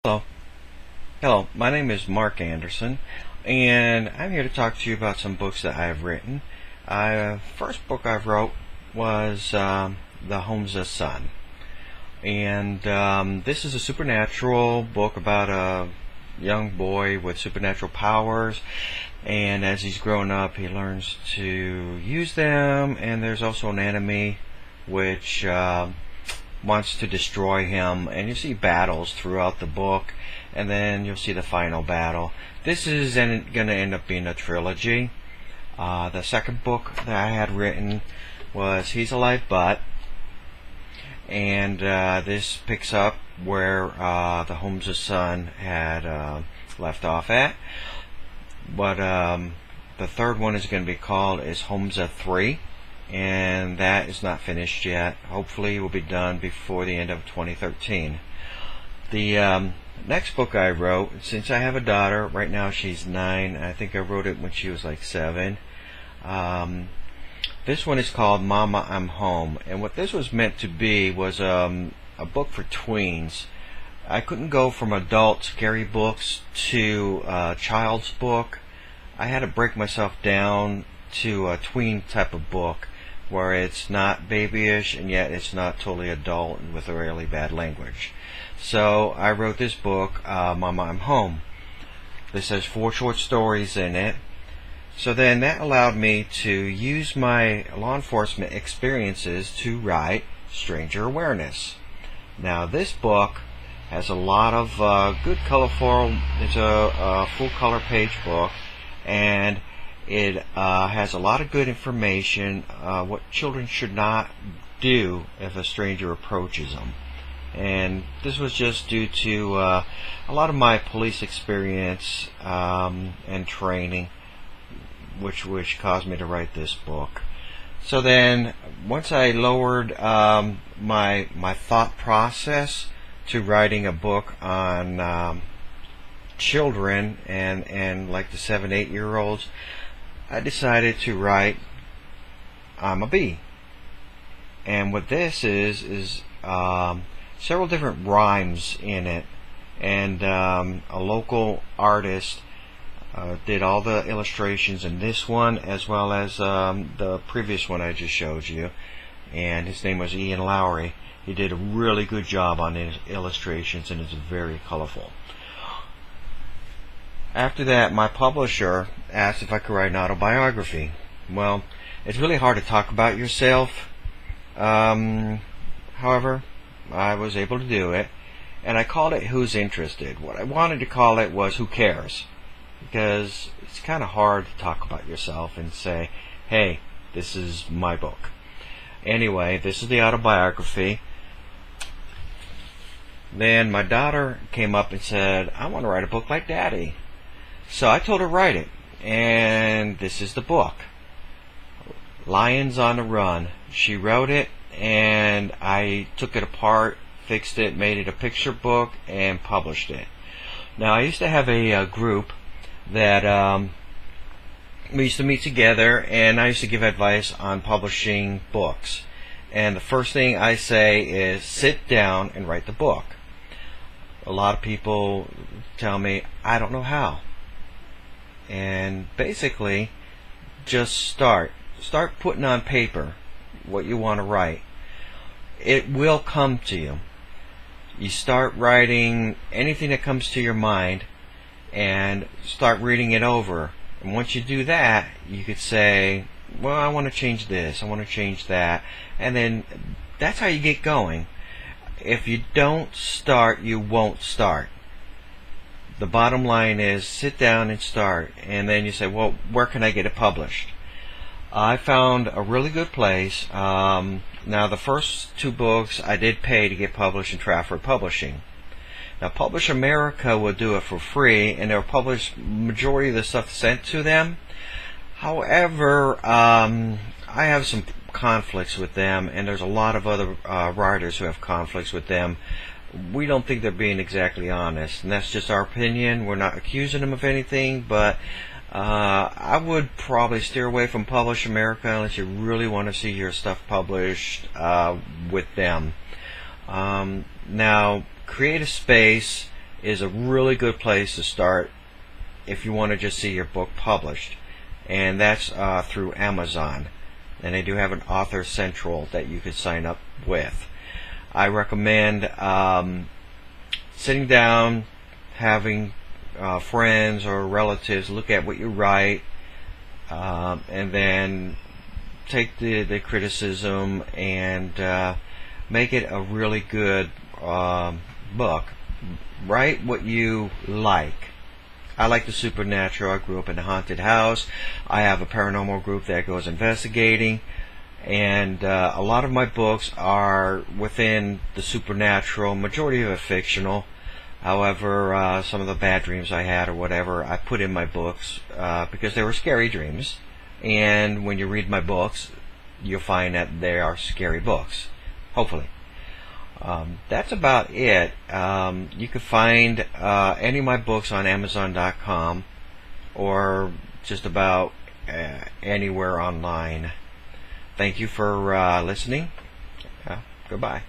Hello. Hello, my name is Mark Anderson, and I'm here to talk to you about some books that I've written. First book I wrote was The Homza Son. And this is a supernatural book about a young boy with supernatural powers, and as he's grown up he learns to use them, and there's also an enemy which wants to destroy him, and you see battles throughout the book, and then you'll see the final battle. This is going to end up being a trilogy. The second book that I had written was He's Alive But, and this picks up where the Homza Son had left off at. But the third one is going to be called is Homza 3, and that is not finished yet. Hopefully it will be done before the end of 2013. The next book I wrote, since I have a daughter, right now she's 9, I think I wrote it when she was like 7. This one is called Mama, I'm Home, and what this was meant to be was a book for tweens. I couldn't go from adult scary books to a child's book. I had to break myself down to a tween type of book where it's not babyish and yet it's not totally adult and with a really bad language. So I wrote this book, Mama, I'm Home. This has 4 short stories in it. So then that allowed me to use my law enforcement experiences to write Stranger Awareness. Now this book has a lot of good colorful, it's a full color page book, and it has a lot of good information, what children should not do if a stranger approaches them. And this was just due to a lot of my police experience and training, which caused me to write this book. So then, once I lowered my thought process to writing a book on children and like the 7-8-year-olds, I decided to write I'm a Bee. And what this is several different rhymes in it, and a local artist did all the illustrations in this one as well as the previous one I just showed you, and his name was Ian Lowry. He did a really good job on his illustrations, and it's very colorful. After that, my publisher asked if I could write an autobiography. Well, it's really hard to talk about yourself. However, I was able to do it, and I called it Who's Interested. What I wanted to call it was Who Cares? Because it's kind of hard to talk about yourself and say, hey, this is my book. Anyway, this is the autobiography. Then my daughter came up and said, I want to write a book like Daddy. So I told her write it, and this is the book, Lions on the Run. She wrote it, and I took it apart, fixed it, made it a picture book, and published it. Now I used to have a group that we used to meet together, and I used to give advice on publishing books. And the first thing I say is sit down and write the book. A lot of people tell me I don't know how. And basically, just start putting on paper what you want to write. It will come to you. You start writing anything that comes to your mind and start reading it over. And once you do that, you could say, well, I want to change this, I want to change that, and then that's how you get going. If you don't start, you won't start. The bottom line is sit down and start, and then you say, well, where can I get it published? I found a really good place. Now the first 2 books I did pay to get published in Trafford Publishing. Now Publish America will do it for free, and they'll publish majority of the stuff sent to them. However, I have some conflicts with them, and there's a lot of other writers who have conflicts with them. We don't think they're being exactly honest, and that's just our opinion. We're not accusing them of anything, but I would probably steer away from Publish America unless you really want to see your stuff published with them. Now, create a space is a really good place to start if you want to just see your book published, and that's through Amazon. And they do have an Author Central that you could sign up with. I recommend sitting down, having friends or relatives look at what you write, and then take the criticism and make it a really good book. Write what you like. I like the supernatural. I grew up in a haunted house. I have a paranormal group that goes investigating, and a lot of my books are within the supernatural. Majority of it fictional. However, some of the bad dreams I had or whatever I put in my books because they were scary dreams. And when you read my books, you'll find that they are scary books. Hopefully. That's about it. You can find any of my books on Amazon.com or just about anywhere online. Thank you for listening. Goodbye.